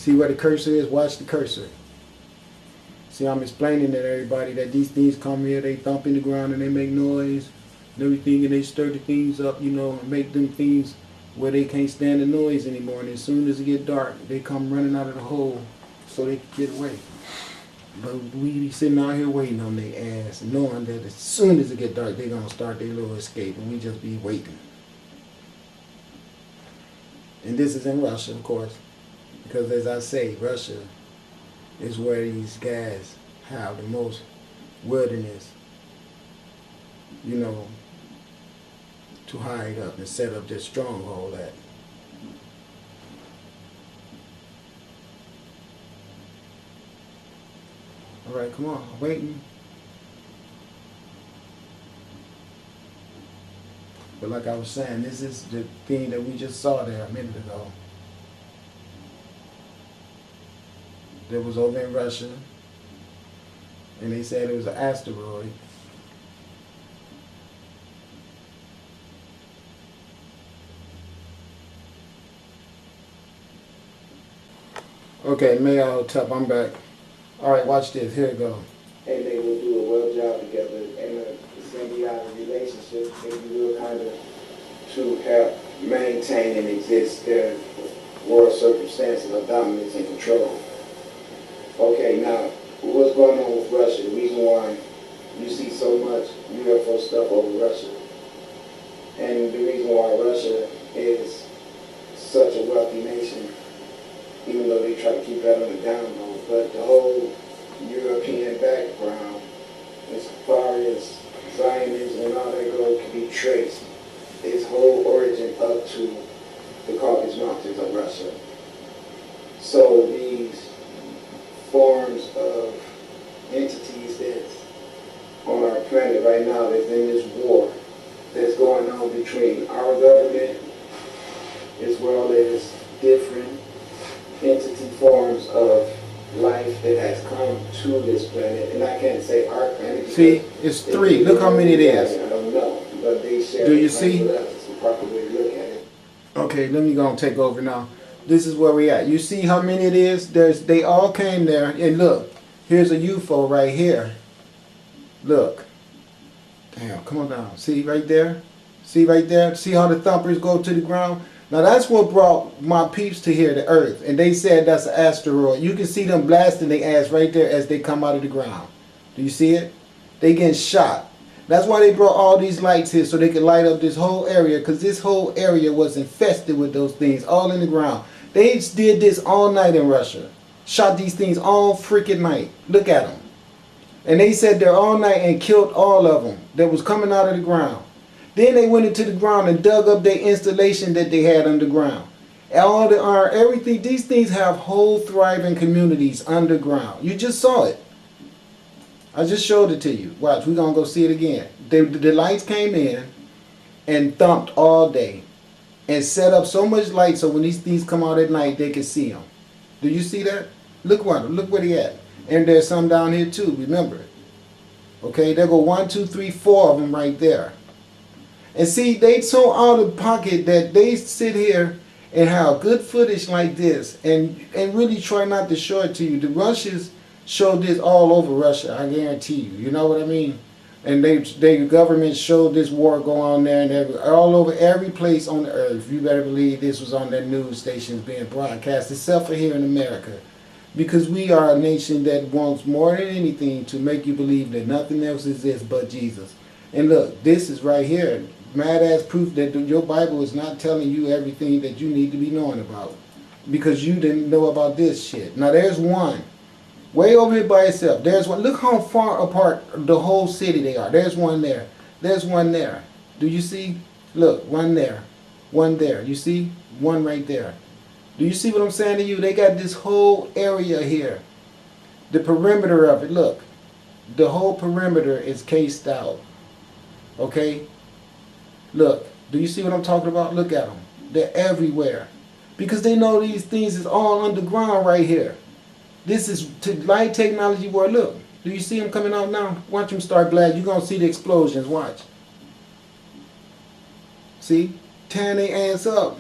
See where the cursor is? Watch the cursor. See, I'm explaining to everybody that these things come here, they thump in the ground and they make noise and everything, and they stir the things up, you know, and make them things where they can't stand the noise anymore. And as soon as it get dark, they come running out of the hole so they can get away. But we be sitting out here waiting on their ass, knowing that as soon as it get dark, they're going to start their little escape, and we just be waiting. And this is in Russia, of course, because as I say, Russia is where these guys have the most wilderness, you know, to hide up and set up their stronghold at. All right, come on, I'm waiting. But like I was saying, this is the thing that we just saw there a minute ago. That was over in Russia, and they said it was an asteroid. Okay, Mayahotep, I'm back. All right, watch this. Here it go. And they will do a well job together in a symbiotic relationship, if you will, kind of to help maintain and exist their world circumstances of dominance and control. Okay, now, what's going on with Russia? The reason why you see so much UFO stuff over Russia, and the reason why Russia is such a wealthy nation, even though they try to keep that on the down low, but the whole European background, as far as Zionism and all that goes, can be traced its whole origin up to the Caucasus Mountains of Russia. So these forms of entities that's on our planet right now that's in this war that's going on between our government as well as different entity forms of life that has come to this planet. And I can't say our planet. See, it's three. Look how many it is. I don't know, but they share. Do you see? It's the proper way to look at it. Okay, let me go and take over now. This is where we at. You see how many it is? They all came there, and look, here's a UFO right here. Look. Damn, come on down. See right there? See right there? See how the thumpers go to the ground? Now that's what brought my peeps to here, the Earth, and they said that's an asteroid. You can see them blasting their ass right there as they come out of the ground. Do you see it? They getting shot. That's why they brought all these lights here, so they could light up this whole area, because this whole area was infested with those things all in the ground. They did this all night in Russia. Shot these things all freaking night. Look at them. And they sat there all night and killed all of them that was coming out of the ground. Then they went into the ground and dug up their installation that they had underground. All the everything, these things have whole thriving communities underground. You just saw it. I just showed it to you. Watch, we're going to go see it again. The lights came in and thumped all day and set up so much light so when these things come out at night, they can see them. Do you see that? Look where they at. And there's some down here too, remember. Okay, there go 1, 2, 3, 4 of them right there. And see, they so out of pocket that they sit here and have good footage like this and really try not to show it to you. The Russians showed this all over Russia, I guarantee you. You know what I mean? And the government showed this war go on there and all over every place on the earth. You better believe this was on their news stations being broadcast, except for here in America. Because we are a nation that wants more than anything to make you believe that nothing else exists but Jesus. And look, this is right here. Mad ass proof that your Bible is not telling you everything that you need to be knowing about. Because you didn't know about this shit. Now there's one. Way over here by itself. There's one. Look how far apart the whole city they are. There's one there. There's one there. Do you see? Look, one there. One there. You see? One right there. Do you see what I'm saying to you? They got this whole area here. The perimeter of it. Look. The whole perimeter is cased out. Okay? Look. Do you see what I'm talking about? Look at them. They're everywhere. Because they know these things is all underground right here. This is light technology where, look, do you see them coming out now? Watch them start blasting. You're going to see the explosions. Watch. See? Tearing their ass up.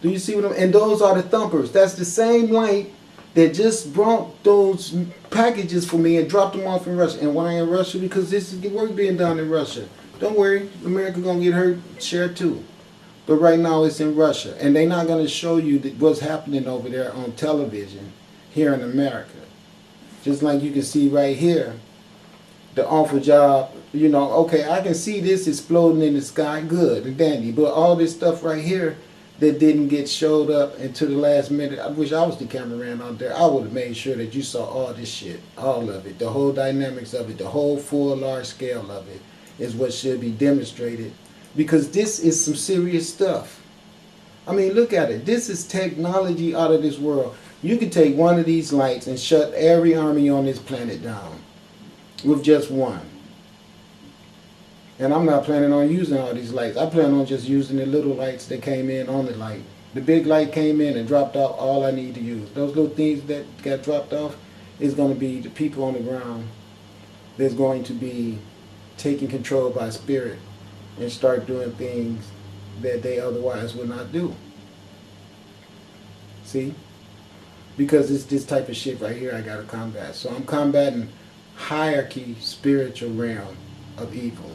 Do you see what I'm? And those are the thumpers. That's the same light that just brought those packages for me and dropped them off in Russia. And why in Russia? Because this is the work being done in Russia. Don't worry, America gonna get hurt share too. But right now it's in Russia, and they're not gonna show you what's happening over there on television here in America. Just like you can see right here, the awful job. You know, okay, I can see this exploding in the sky, good and dandy. But all this stuff right here that didn't get showed up until the last minute. I wish I was the cameraman out there. I would have made sure that you saw all this shit, all of it, the whole dynamics of it, the whole full large scale of it is what should be demonstrated, because this is some serious stuff. I mean, look at it. This is technology out of this world. You could take one of these lights and shut every army on this planet down with just one. And I'm not planning on using all these lights. I plan on just using the little lights that came in on the light. The big light came in and dropped off all I need to use. Those little things that got dropped off is going to be the people on the ground that's going to be taken control by spirit and start doing things that they otherwise would not do. See? Because it's this type of shit right here I got to combat. So I'm combating hierarchy, spiritual realm of evil.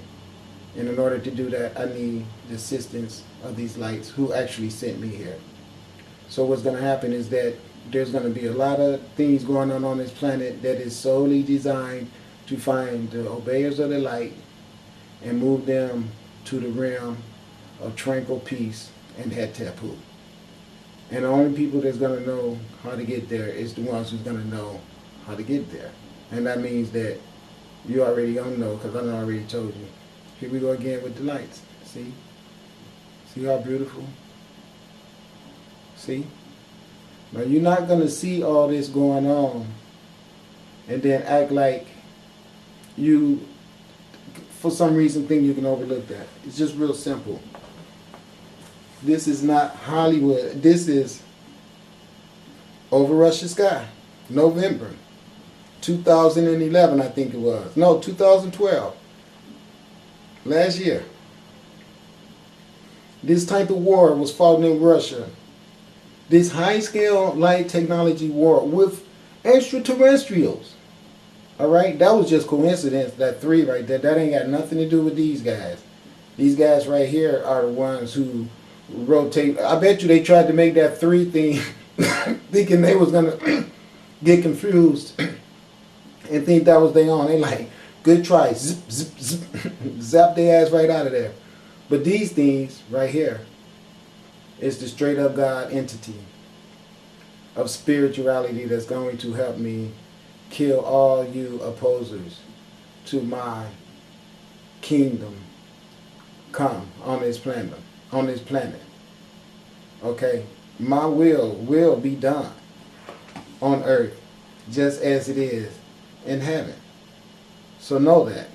And in order to do that, I need the assistance of these lights who actually sent me here. So what's going to happen is that there's going to be a lot of things going on this planet that is solely designed to find the obeyers of the light and move them to the realm of tranquil peace and Hetep-hu. And the only people that's going to know how to get there is the ones who's going to know how to get there. And that means that you already don't know, because I already told you. Here we go again with the lights. See? See how beautiful? See? Now you're not going to see all this going on and then act like you, for some reason, think you can overlook that. It's just real simple. This is not Hollywood. This is over Russian sky. November 2011, I think it was. No, 2012. Last year. This type of war was fought in Russia. This high-scale light technology war with extraterrestrials. All right? That was just coincidence, that three right there. That ain't got nothing to do with these guys. These guys right here are the ones who rotate. I bet you they tried to make that three thing thinking they was going to get confused and think that was their own. They like, good try. Zip, zip, zip. Zap their ass right out of there. But these things right here is the straight up God entity of spirituality that's going to help me kill all you opposers to my kingdom come on this planet. Okay? My will be done on earth just as it is in heaven. So know that.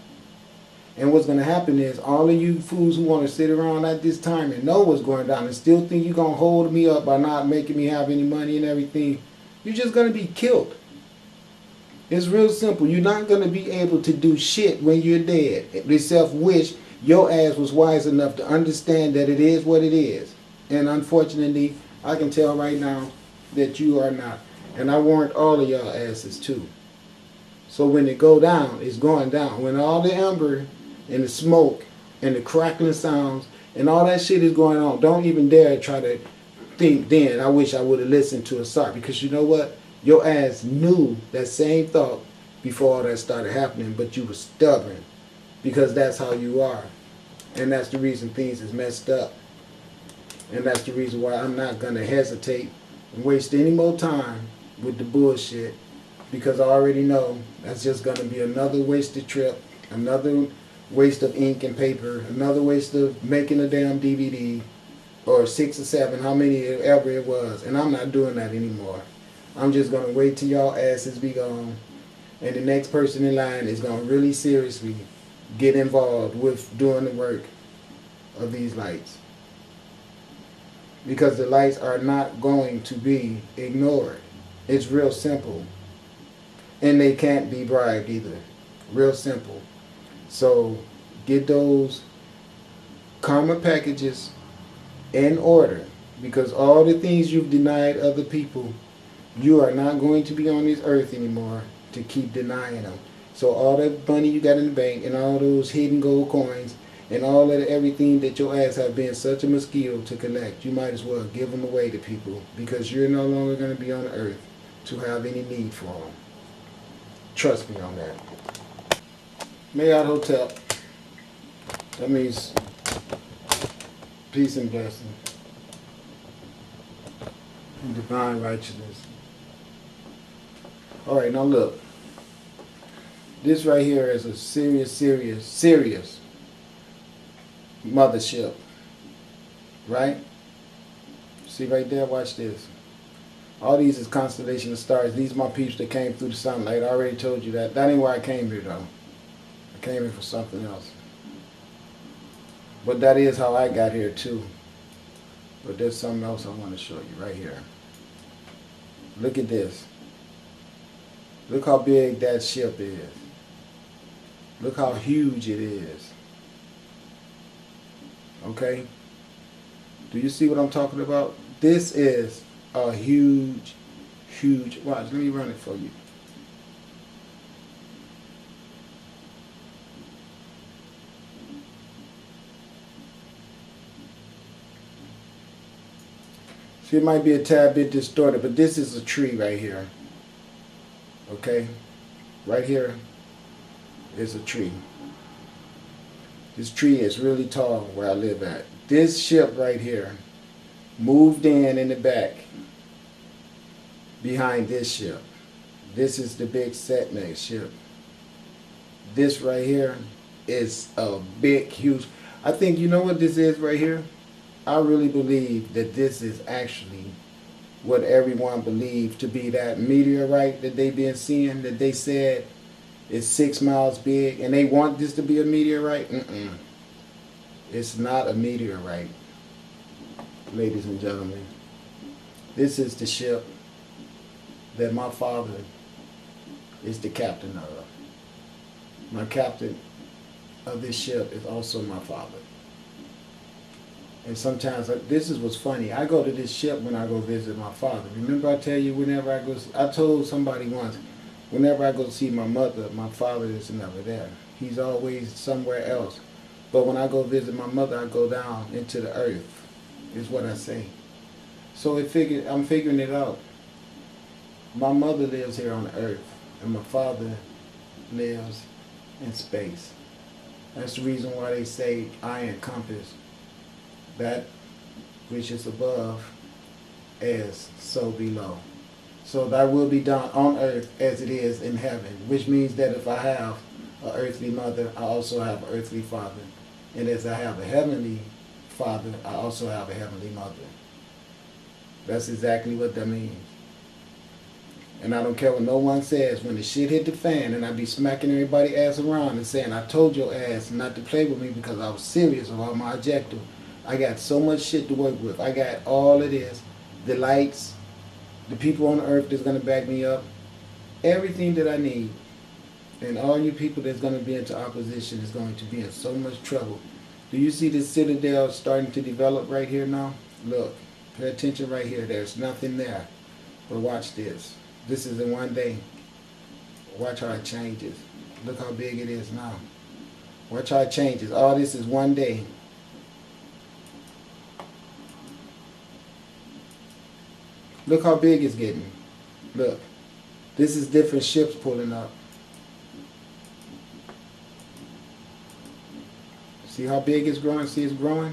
And what's going to happen is all of you fools who want to sit around at this time and know what's going down and still think you're going to hold me up by not making me have any money and everything, you're just going to be killed. It's real simple. You're not going to be able to do shit when you're dead, except wish your ass was wise enough to understand that it is what it is. And unfortunately, I can tell right now that you are not. And I warned all of y'all asses too. So when it go down, it's going down. When all the ember and the smoke and the crackling sounds and all that shit is going on, don't even dare try to think then, I wish I would have listened to a SART. Because you know what? Your ass knew that same thought before all that started happening, but you were stubborn. Because that's how you are. And that's the reason things is messed up. And that's the reason why I'm not going to hesitate and waste any more time with the bullshit. Because I already know that's just going to be another wasted trip, another waste of ink and paper, another waste of making a damn DVD, or 6 or 7, how many ever it was. And I'm not doing that anymore. I'm just going to wait till y'all asses be gone. And the next person in line is going to really seriously get involved with doing the work of these lights. Because the lights are not going to be ignored. It's real simple. And they can't be bribed either. Real simple. So get those karma packages in order. Because all the things you've denied other people, you are not going to be on this earth anymore to keep denying them. So all that money you got in the bank and all those hidden gold coins and all of everything that your ass have been such a mosquito to collect, you might as well give them away to people, because you're no longer going to be on the earth to have any need for them. Trust me on that. Mayat Hotel. That means peace and blessing and divine righteousness. All right, now look. This right here is a serious mothership. Right? See right there? Watch this. All these is constellation of stars. These are my peeps that came through the sunlight. I already told you that. That ain't why I came here, though. I came here for something else. But that is how I got here, too. But there's something else I want to show you right here. Look at this. Look how big that ship is. Look how huge it is. Okay? Do you see what I'm talking about? This is a huge, watch, let me run it for you. See, it might be a tad bit distorted, but this is a tree right here. Okay? Right here is a tree. This tree is really tall where I live at. This ship right here moved in the back behind this ship. This is the big Setmeg ship. This right here is a big, huge... I think, you know what this is right here? I really believe that this is actually what everyone believed to be that meteorite that they've been seeing, that they said is 6 miles big, and they want this to be a meteorite. It's not a meteorite, ladies and gentlemen. This is the ship that my father is the captain of. My captain of this ship is also my father. And sometimes, this is what's funny, I go to this ship when I go visit my father. Remember I tell you, whenever I go, I told somebody once, whenever I go to see my mother, my father is never there. He's always somewhere else. But when I go visit my mother, I go down into the earth, is what I say. So I'm figuring it out. My mother lives here on the earth, and my father lives in space. That's the reason why they say I encompass that which is above as so below. So that will be done on earth as it is in heaven, which means that if I have an earthly mother, I also have an earthly father. And as I have a heavenly father, I also have a heavenly mother. That's exactly what that means. And I don't care what no one says. When the shit hit the fan and I be smacking everybody's ass around and saying, I told your ass not to play with me because I was serious about my objective. I got so much shit to work with. I got all of this. The lights, the people on the earth that's going to back me up. Everything that I need. And all you people that's going to be into opposition is going to be in so much trouble. Do you see this citadel starting to develop right here now? Look, pay attention right here. There's nothing there. But watch this. This is in one day. Watch how it changes. Look how big it is now. Watch how it changes. All this is one day. Look how big it's getting. Look. This is different ships pulling up. See how big it's growing? See it's growing?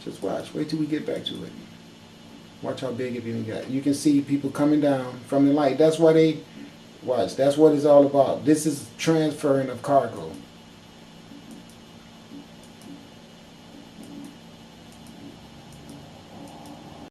Just watch. Wait till we get back to it. Watch how big it even got. You can see people coming down from the light. That's why they... Watch. That's what it's all about. This is transferring of cargo.